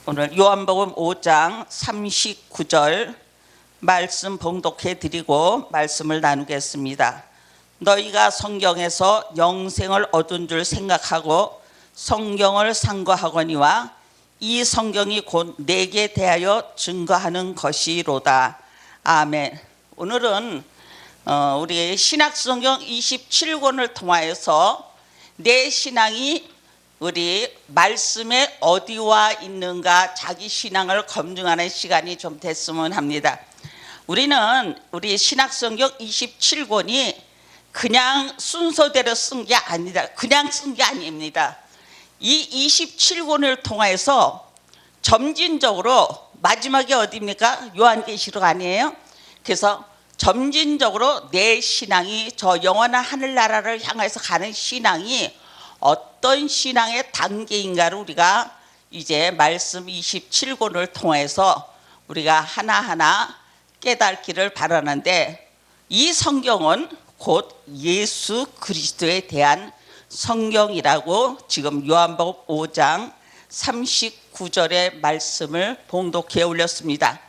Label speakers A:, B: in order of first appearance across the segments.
A: 오늘 요한복음 5장 39절 말씀 봉독해 드리고 말씀을 나누겠습니다. 너희가 성경에서 영생을 얻은 줄 생각하고 성경을 상고하거니와 이 성경이 곧 내게 대하여 증거하는 것이로다. 아멘. 오늘은 우리 신약성경 27권을 통하여서 내 신앙이 우리 말씀에 어디와 있는가 자기 신앙을 검증하는 시간이 좀 됐으면 합니다. 우리는 우리 신약성경 27권이 그냥 순서대로 쓴 게 아니다. 그냥 쓴 게 아닙니다. 이 27권을 통해서 점진적으로 마지막에 어디입니까? 요한계시록 아니에요? 그래서 점진적으로 내 신앙이 저 영원한 하늘나라를 향해서 가는 신앙이 어떤 신앙의 단계인가를 우리가 이제 말씀 27권을 통해서 우리가 하나하나 깨닫기를 바라는데, 이 성경은 곧 예수 그리스도에 대한 성경이라고 지금 요한복음 5장 39절의 말씀을 봉독해 올렸습니다.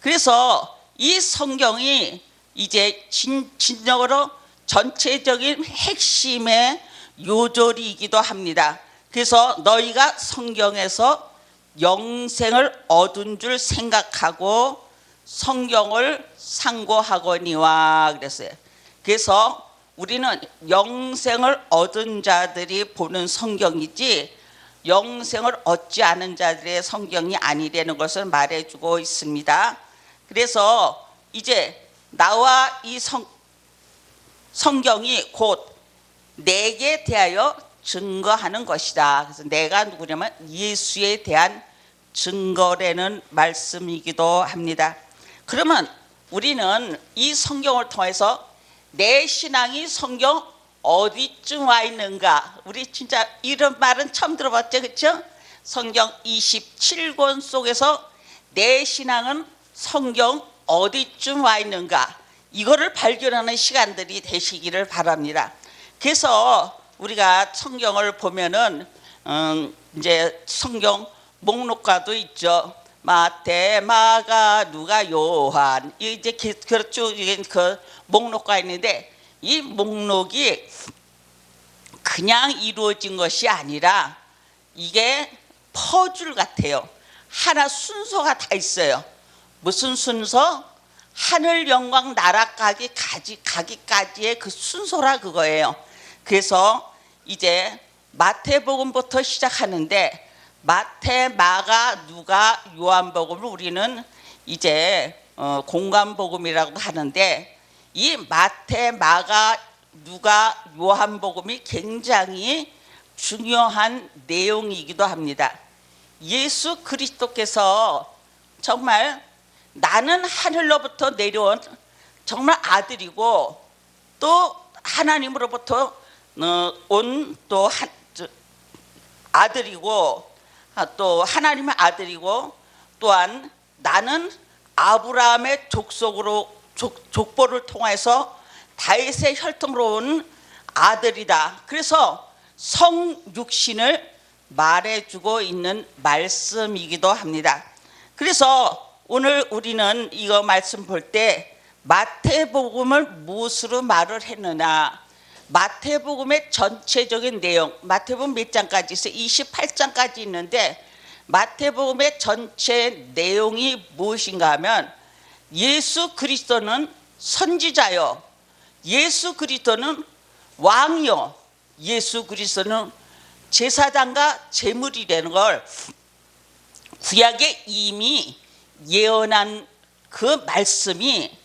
A: 그래서 이 성경이 이제 진정으로 전체적인 핵심의 요절이기도 합니다. 그래서 너희가 성경에서 영생을 얻은 줄 생각하고 성경을 상고하거니와 그랬어요. 그래서 우리는 영생을 얻은 자들이 보는 성경이지 영생을 얻지 않은 자들의 성경이 아니라는 것을 말해주고 있습니다. 그래서 이제 나와 이 성경이 곧 내게 대하여 증거하는 것이다. 그래서 내가 누구냐면 예수에 대한 증거라는 말씀이기도 합니다. 그러면 우리는 이 성경을 통해서 내 신앙이 성경 어디쯤 와 있는가? 우리 진짜 이런 말은 처음 들어봤죠, 그렇죠? 성경 27권 속에서 내 신앙은 성경 어디쯤 와 있는가? 이거를 발견하는 시간들이 되시기를 바랍니다. 그래서 우리가 성경을 보면은 이제 성경 목록가도 있죠. 마태, 마가, 누가, 요한, 이제 그렇죠. 그 목록가 있는데 이 목록이 그냥 이루어진 것이 아니라 이게 퍼즐 같아요. 하나 순서가 다 있어요. 무슨 순서? 하늘 영광 나라 가기까지의 그 순서라 그거예요. 그래서 이제 마태복음부터 시작하는데 마태, 마가, 누가, 요한복음을 우리는 이제 공관복음이라고 하는데, 이 마태, 마가, 누가, 요한복음이 굉장히 중요한 내용이기도 합니다. 예수 그리스도께서 정말 나는 하늘로부터 내려온 정말 아들이고 또 하나님으로부터 온 또 아들이고 또 하나님의 아들이고, 또한 나는 아브라함의 족보를 통해서 다윗의 혈통으로 온 아들이다. 그래서 성육신을 말해주고 있는 말씀이기도 합니다. 그래서 오늘 우리는 이거 말씀 볼 때 마태복음을 무엇으로 말을 했느냐, 마태복음의 전체적인 내용, 마태복음 몇 장까지 있어요? 28장까지 있는데 마태복음의 전체 내용이 무엇인가 하면 예수 그리스도는 선지자요, 예수 그리스도는 왕이요, 예수 그리스도는 제사장과 제물이라는 걸 구약에 이미 예언한 그 말씀이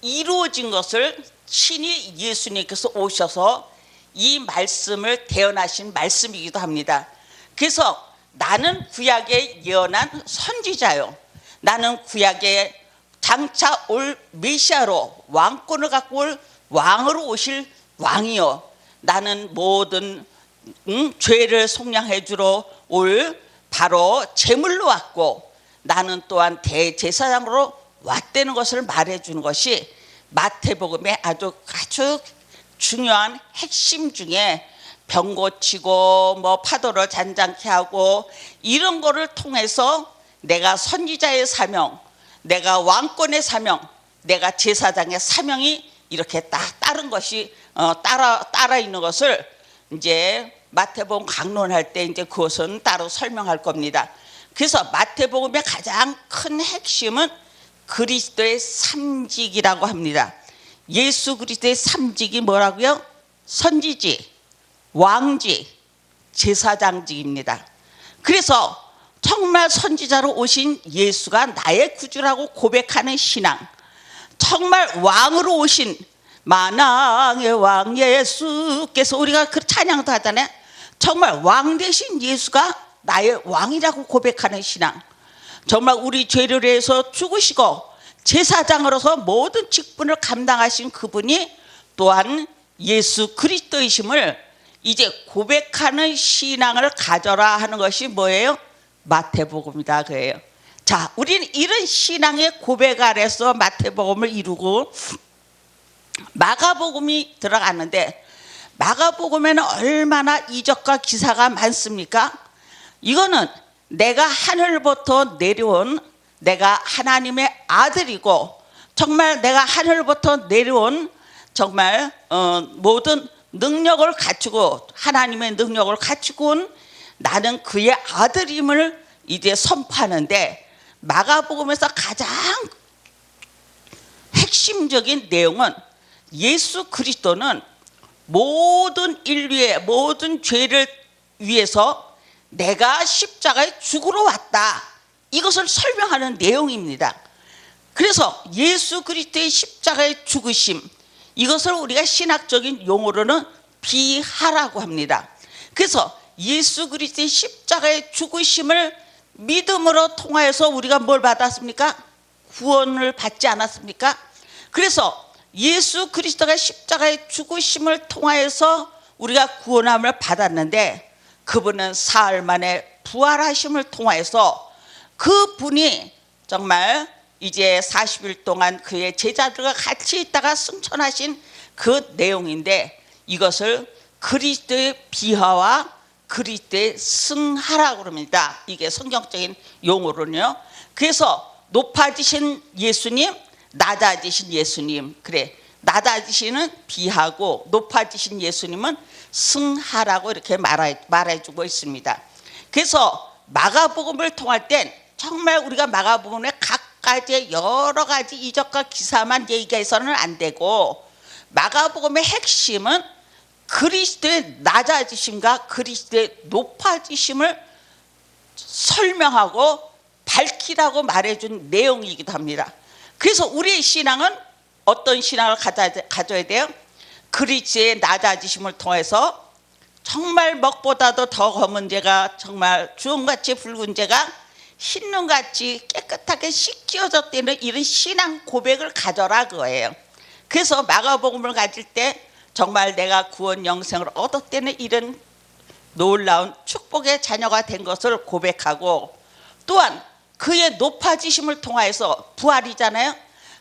A: 이루어진 것을 친히 예수님께서 오셔서 이 말씀을 대언하신 말씀이기도 합니다. 그래서 나는 구약에 예언한 선지자요, 나는 구약에 장차 올 메시아로 왕권을 갖고 올 왕으로 오실 왕이요, 나는 모든 죄를 속량해 주러 올 바로 제물로 왔고 나는 또한 대제사장으로 왔다는 것을 말해주는 것이 마태복음의 아주 중요한 핵심 중에 병 고치고 뭐 파도를 잔잔케 하고 이런 거를 통해서 내가 선지자의 사명, 내가 왕권의 사명, 내가 제사장의 사명이 이렇게 딱 따른 것이 따라 있는 것을 이제 마태복음 강론할 때 이제 그것은 따로 설명할 겁니다. 그래서 마태복음의 가장 큰 핵심은 그리스도의 삼직이라고 합니다. 예수 그리스도의 삼직이 뭐라고요? 선지직, 왕직, 제사장직입니다. 그래서 정말 선지자로 오신 예수가 나의 구주라고 고백하는 신앙, 정말 왕으로 오신 만왕의 왕 예수께서 우리가 그 찬양도 하잖아요. 정말 왕 대신 예수가 나의 왕이라고 고백하는 신앙, 정말 우리 죄를 위해서 죽으시고 제사장으로서 모든 직분을 감당하신 그분이 또한 예수 그리스도이심을 이제 고백하는 신앙을 가져라 하는 것이 뭐예요? 마태복음이다 그래요. 자, 우리는 이런 신앙의 고백 아래서 마태복음을 이루고 마가복음이 들어갔는데, 마가복음에는 얼마나 이적과 기사가 많습니까? 이거는 내가 하늘부터 내려온, 내가 하나님의 아들이고 정말 내가 하늘부터 내려온 정말 모든 능력을 갖추고 하나님의 능력을 갖추고 온 나는 그의 아들임을 이제 선포하는데, 마가복음에서 가장 핵심적인 내용은 예수 그리스도는 모든 인류의 모든 죄를 위해서 내가 십자가에 죽으러 왔다, 이것을 설명하는 내용입니다. 그래서 예수 그리스도의 십자가의 죽으심, 이것을 우리가 신학적인 용어로는 비하라고 합니다. 그래서 예수 그리스도의 십자가의 죽으심을 믿음으로 통하여서 우리가 뭘 받았습니까? 구원을 받지 않았습니까? 그래서 예수 그리스도가 십자가의 죽으심을 통하여서 우리가 구원함을 받았는데, 그분은 사흘 만에 부활하심을 통하여서 그분이 정말 이제 40일 동안 그의 제자들과 같이 있다가 승천하신 그 내용인데, 이것을 그리스도의 비하와 그리스도의 승하라고 합니다. 이게 성경적인 용어로는요. 그래서 높아지신 예수님, 낮아지신 예수님, 그래, 낮아지시는 비하고 높아지신 예수님은 승하라고 이렇게 말해주고 있습니다. 그래서 마가복음을 통할 땐 정말 우리가 마가복음의 각가지 여러 가지 이적과 기사만 얘기해서는 안 되고, 마가복음의 핵심은 그리스도의 낮아지심과 그리스도의 높아지심을 설명하고 밝히라고 말해준 내용이기도 합니다. 그래서 우리의 신앙은 어떤 신앙을 가져야 돼요? 그리스도의 낮아지심을 통해서 정말 먹보다도 더 검은 죄가, 정말 주홍같이 붉은 죄가 흰눈같이 깨끗하게 씻겨졌다는 이런 신앙 고백을 가져라 그거예요. 그래서 마가복음을 가질 때 정말 내가 구원 영생을 얻었다는 이런 놀라운 축복의 자녀가 된 것을 고백하고, 또한 그의 높아지심을 통하여서, 부활이잖아요.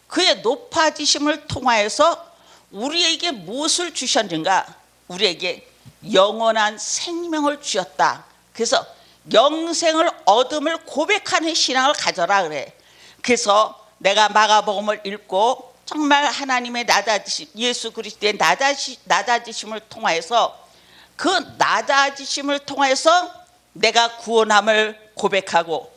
A: 그의 높아지심을 통하여서 우리에게 무엇을 주셨는가? 우리에게 영원한 생명을 주셨다. 그래서 영생을 얻음을 고백하는 신앙을 가져라 그래. 그래서 내가 마가복음을 읽고 정말 하나님의 낮아지심, 예수 그리스도의 낮아지심을 통하여서, 그 낮아지심을 통해서 내가 구원함을 고백하고,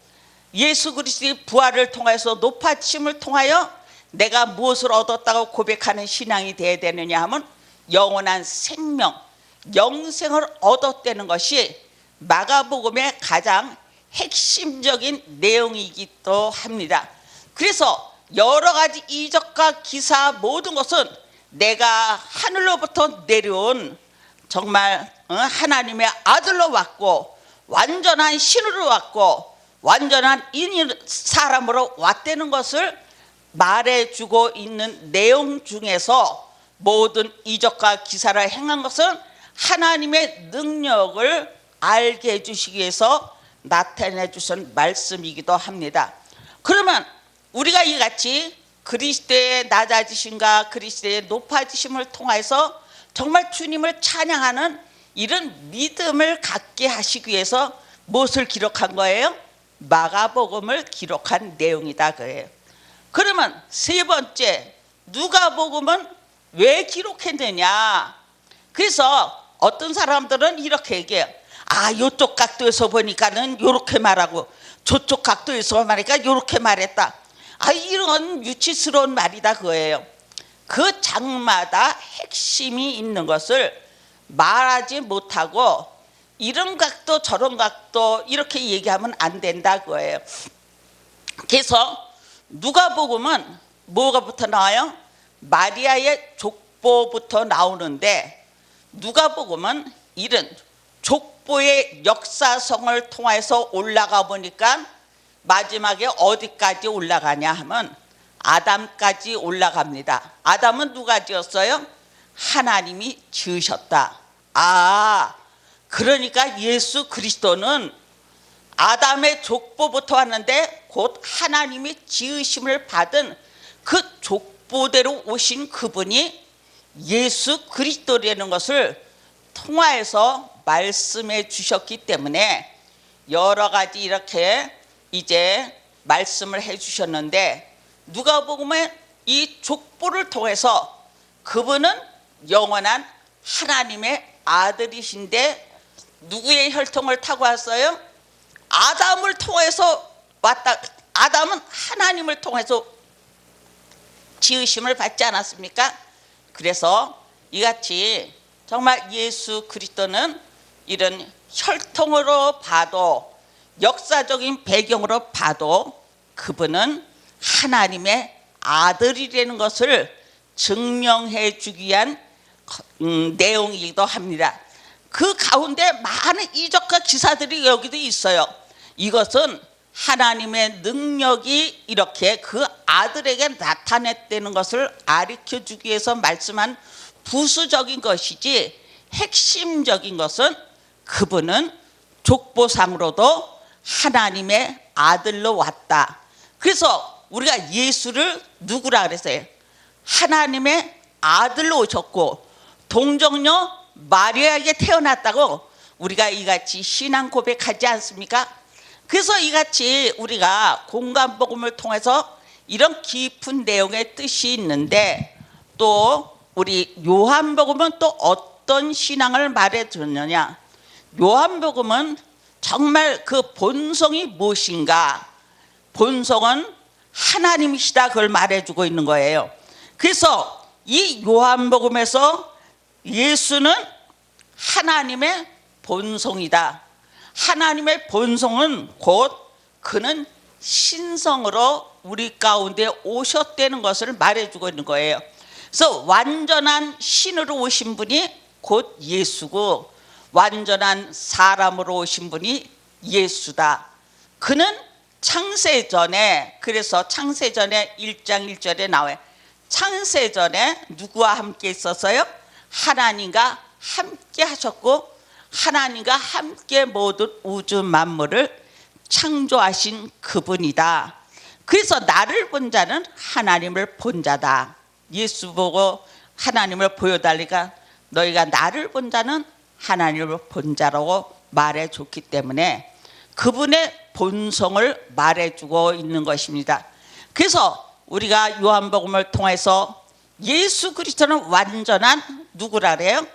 A: 예수 그리스도의 부활을 통해서 높아지심을 통하여 내가 무엇을 얻었다고 고백하는 신앙이 되어야 되느냐 하면 영원한 생명, 영생을 얻었다는 것이 마가복음의 가장 핵심적인 내용이기도 합니다. 그래서 여러 가지 이적과 기사 모든 것은 내가 하늘로부터 내려온 정말 하나님의 아들로 왔고, 완전한 신으로 왔고, 완전한 사람으로 왔다는 것을 말해주고 있는 내용 중에서, 모든 이적과 기사를 행한 것은 하나님의 능력을 알게 해주시기 위해서 나타내 주신 말씀이기도 합니다. 그러면 우리가 이같이 그리스도의 낮아지심과 그리스도의 높아지심을 통해서 정말 주님을 찬양하는 이런 믿음을 갖게 하시기 위해서 무엇을 기록한 거예요? 마가복음을 기록한 내용이다 그예요. 그러면 세 번째, 누가복음은 왜 기록했느냐? 그래서 어떤 사람들은 이렇게 얘기해요. 아, 이쪽 각도에서 보니까는 이렇게 말하고 저쪽 각도에서 말하니까 이렇게 말했다. 아, 이런 유치스러운 말이다 그거예요. 그 장마다 핵심이 있는 것을 말하지 못하고 이런 각도 저런 각도 이렇게 얘기하면 안 된다 그거예요. 그래서 누가복음은 뭐가부터 나와요? 마리아의 족보부터 나오는데, 누가복음은 이런 족보의 역사성을 통해서 올라가 보니까 마지막에 어디까지 올라가냐 하면 아담까지 올라갑니다. 아담은 누가 지었어요? 하나님이 지으셨다. 아, 그러니까 예수 그리스도는 아담의 족보부터 왔는데 곧 하나님이 지으심을 받은 그 족보대로 오신 그분이 예수 그리스도라는 것을 통하여서 말씀해 주셨기 때문에 여러 가지 이렇게 이제 말씀을 해 주셨는데, 누가복음의 이 족보를 통해서 그분은 영원한 하나님의 아들이신데 누구의 혈통을 타고 왔어요? 아담을 통해서 왔다. 아담은 하나님을 통해서 지으심을 받지 않았습니까? 그래서 이같이 정말 예수 그리스도는 이런 혈통으로 봐도 역사적인 배경으로 봐도 그분은 하나님의 아들이라는 것을 증명해 주기 위한 내용이기도 합니다. 그 가운데 많은 이적과 기사들이 여기도 있어요. 이것은 하나님의 능력이 이렇게 그 아들에게 나타냈다는 것을 가르쳐 주기 위해서 말씀한 부수적인 것이지, 핵심적인 것은 그분은 족보상으로도 하나님의 아들로 왔다. 그래서 우리가 예수를 누구라 그랬어요? 하나님의 아들로 오셨고 동정녀 마리아에게 태어났다고 우리가 이같이 신앙 고백하지 않습니까? 그래서 이같이 우리가 공간복음을 통해서 이런 깊은 내용의 뜻이 있는데, 또 우리 요한복음은 또 어떤 신앙을 말해주느냐? 요한복음은 정말 그 본성이 무엇인가? 본성은 하나님이시다, 그걸 말해주고 있는 거예요. 그래서 이 요한복음에서 예수는 하나님의 본성이다. 하나님의 본성은 곧 그는 신성으로 우리 가운데 오셨다는 것을 말해주고 있는 거예요. 그래서 완전한 신으로 오신 분이 곧 예수고 완전한 사람으로 오신 분이 예수다. 그는 창세전에, 그래서 창세전에 1장 1절에 나와요. 창세전에 누구와 함께 있었어요? 하나님과 함께 하셨고 하나님과 함께 모든 우주 만물을 창조하신 그분이다. 그래서 나를 본 자는 하나님을 본 자다. 예수 보고 하나님을 보여달리가 너희가 나를 본 자는 하나님을 본 자라고 말해줬기 때문에 그분의 본성을 말해주고 있는 것입니다. 그래서 우리가 요한복음을 통해서 예수 그리스도는 완전한 누구라 그래요?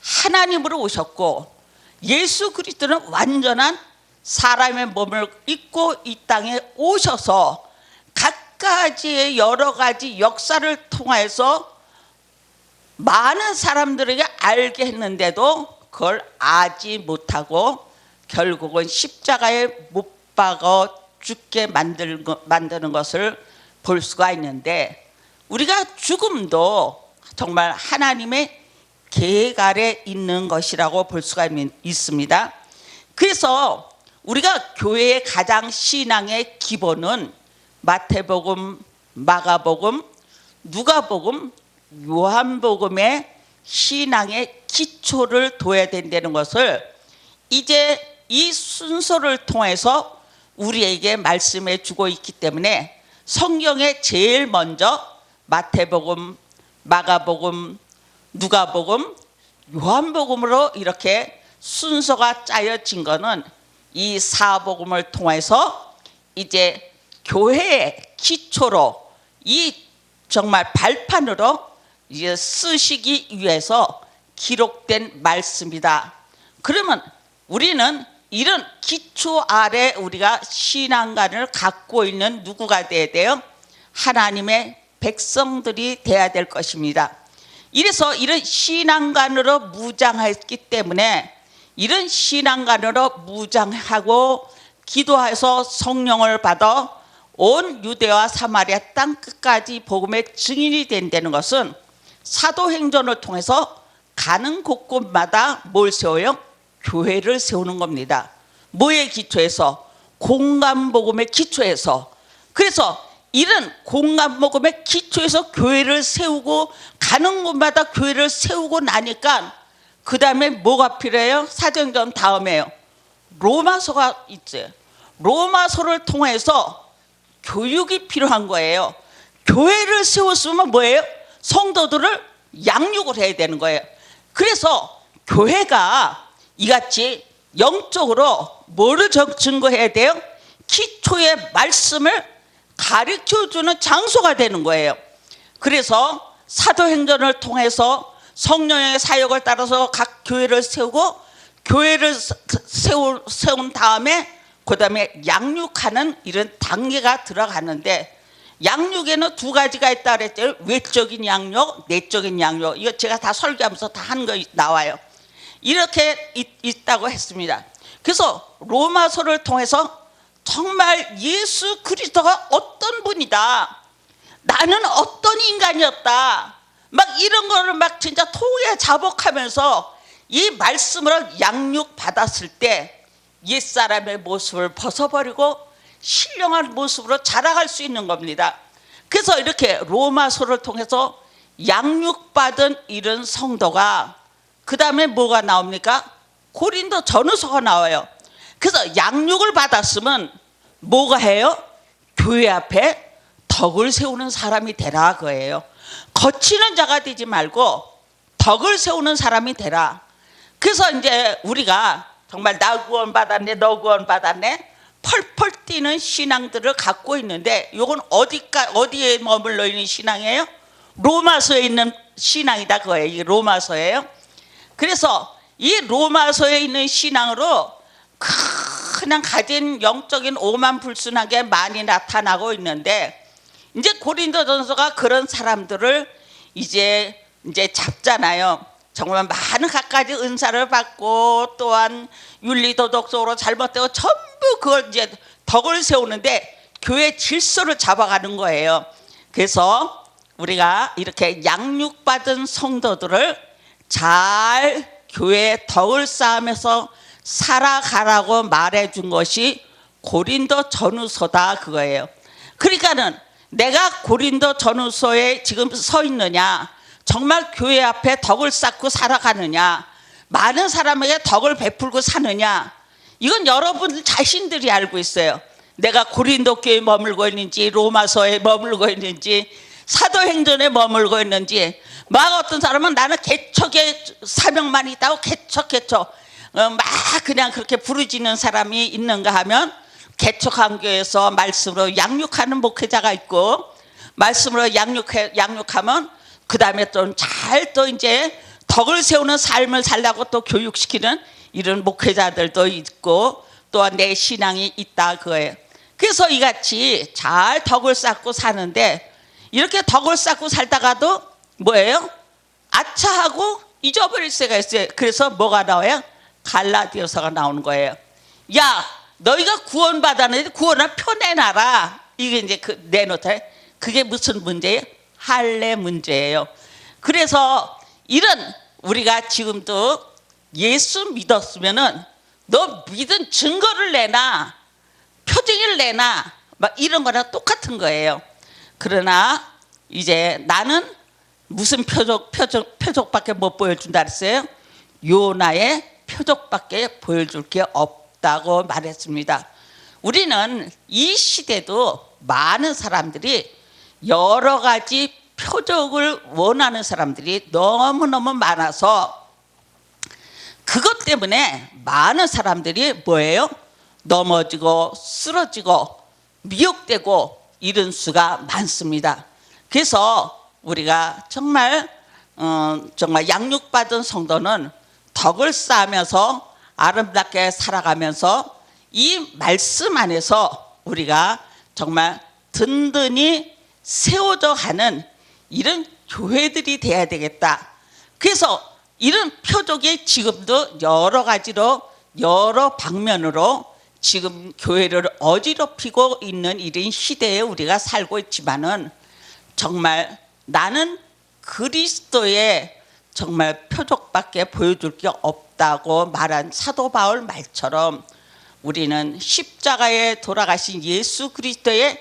A: 하나님으로 오셨고 예수 그리스도는 완전한 사람의 몸을 입고 이 땅에 오셔서 각가지의 여러 가지 역사를 통해서 많은 사람들에게 알게 했는데도 그걸 알지 못하고 결국은 십자가에 못 박아 죽게 만드는 것을 볼 수가 있는데, 우리가 죽음도 정말 하나님의 계획 아래 있는 것이라고 볼 수가 있습니다. 그래서 우리가 교회의 가장 신앙의 기본은 마태복음, 마가복음, 누가복음, 요한복음의 신앙의 기초를 둬야 된다는 것을 이제 이 순서를 통해서 우리에게 말씀해 주고 있기 때문에 성경에 제일 먼저 마태복음, 마가복음, 누가복음, 요한복음으로 이렇게 순서가 짜여진 거는 이 사복음을 통해서 이제 교회의 기초로 이 정말 발판으로 이제 쓰시기 위해서 기록된 말씀이다. 그러면 우리는 이런 기초 아래 우리가 신앙관을 갖고 있는 누구가 돼야 돼요? 하나님의 백성들이 돼야 될 것입니다. 이래서 이런 신앙관으로 무장했기 때문에 이런 신앙관으로 무장하고 기도해서 성령을 받아 온 유대와 사마리아 땅 끝까지 복음의 증인이 된다는 것은 사도행전을 통해서 가는 곳곳마다 뭘 세워요? 교회를 세우는 겁니다. 뭐의 기초에서? 공감복음의 기초에서. 그래서 이런 공감복음의 기초에서 교회를 세우고 가는 곳마다 교회를 세우고 나니까 그 다음에 뭐가 필요해요? 사도행전 다음에요. 로마서가 있어요. 로마서를 통해서 교육이 필요한 거예요. 교회를 세웠으면 뭐예요? 성도들을 양육을 해야 되는 거예요. 그래서 교회가 이같이 영적으로 뭐를 증거해야 돼요? 기초의 말씀을 가르쳐주는 장소가 되는 거예요. 그래서 사도행전을 통해서 성령의 사역을 따라서 각 교회를 세우고 교회를 세운 다음에 그 다음에 양육하는 이런 단계가 들어가는데 양육에는 두 가지가 있다 그랬죠. 외적인 양육, 내적인 양육. 이거 제가 다 설교하면서 다 한 거 나와요. 이렇게 있다고 했습니다. 그래서 로마서를 통해서 정말 예수 그리스도가 어떤 분이다, 나는 어떤 인간이었다, 막 이런 거를 막 진짜 통에 자복하면서 이 말씀을 양육받았을 때 옛사람의 모습을 벗어버리고 신령한 모습으로 자라갈 수 있는 겁니다. 그래서 이렇게 로마서를 통해서 양육받은 이런 성도가 그 다음에 뭐가 나옵니까? 고린도 전후서가 나와요. 그래서 양육을 받았으면 뭐가 해요? 교회 앞에 덕을 세우는 사람이 되라 그거예요. 거치는 자가 되지 말고 덕을 세우는 사람이 되라. 그래서 이제 우리가 정말 나 구원받았네, 너 구원받았네, 펄펄 뛰는 신앙들을 갖고 있는데 이건 어디에 머물러 있는 신앙이에요? 로마서에 있는 신앙이다 그거예요. 이 로마서예요. 그래서 이 로마서에 있는 신앙으로 그냥 가진 영적인 오만불순하게 많이 나타나고 있는데 이제 고린도전서가 그런 사람들을 이제 잡잖아요. 정말 많은 갖가지 은사를 받고 또한 윤리도덕적으로 잘못되고 전부 그걸 이제 덕을 세우는데 교회 질서를 잡아가는 거예요. 그래서 우리가 이렇게 양육받은 성도들을 잘 교회에 덕을 쌓으면서 살아가라고 말해준 것이 고린도 전후서다 그거예요. 그러니까는 내가 고린도 전후서에 지금 서 있느냐, 정말 교회 앞에 덕을 쌓고 살아가느냐, 많은 사람에게 덕을 베풀고 사느냐, 이건 여러분 자신들이 알고 있어요. 내가 고린도 교회에 머물고 있는지, 로마서에 머물고 있는지, 사도행전에 머물고 있는지. 막 어떤 사람은 나는 개척의 사명만 있다고 개척 막 그냥 그렇게 부르짖는 사람이 있는가 하면 개척한 교회에서 말씀으로 양육하는 목회자가 있고, 말씀으로 양육하면 그 다음에 또 잘 또 이제 덕을 세우는 삶을 살라고 또 교육시키는 이런 목회자들도 있고, 또한 내 신앙이 있다 그거예요. 그래서 이같이 잘 덕을 쌓고 사는데 이렇게 덕을 쌓고 살다가도 뭐예요? 아차하고 잊어버릴 수가 있어요. 그래서 뭐가 나와요? 갈라디아서가 나오는 거예요. 야, 너희가 구원받았는데 구원을 펴내놔라. 이게 이제 내놓다. 그게 무슨 문제예요? 할례 문제예요. 그래서 이런 우리가 지금도 예수 믿었으면은 너 믿은 증거를 내놔, 표징을 내놔, 막 이런 거랑 똑같은 거예요. 그러나 이제 나는 무슨 표적밖에 못 보여준다 그랬어요? 요나의 표적밖에 보여줄 게 없다고 말했습니다. 우리는 이 시대도 많은 사람들이 여러 가지 표적을 원하는 사람들이 너무너무 많아서 그것 때문에 많은 사람들이 뭐예요? 넘어지고 쓰러지고 미혹되고 이런 수가 많습니다. 그래서 우리가 정말 양육받은 성도는 덕을 쌓으면서 아름답게 살아가면서 이 말씀 안에서 우리가 정말 든든히 세워져 가는 이런 교회들이 돼야 되겠다. 그래서 이런 표적이 지금도 여러 가지로 여러 방면으로 지금 교회를 어지럽히고 있는 이런 시대에 우리가 살고 있지만은 정말 나는 그리스도의 정말 표적밖에 보여줄 게 없다고 말한 사도 바울 말처럼 우리는 십자가에 돌아가신 예수 그리스도의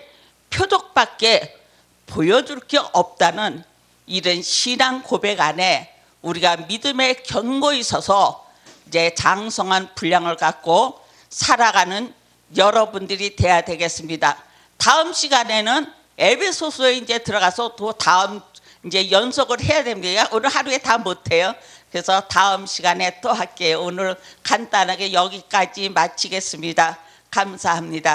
A: 표적밖에 보여줄 게 없다는 이런 신앙 고백 안에 우리가 믿음의 견고히 서서 이제 장성한 분량을 갖고 살아가는 여러분들이 돼야 되겠습니다. 다음 시간에는 에베소서에 이제 들어가서 또 다음 이제 연속을 해야 됩니다. 오늘 하루에 다 못해요. 그래서 다음 시간에 또 할게요. 오늘 간단하게 여기까지 마치겠습니다. 감사합니다.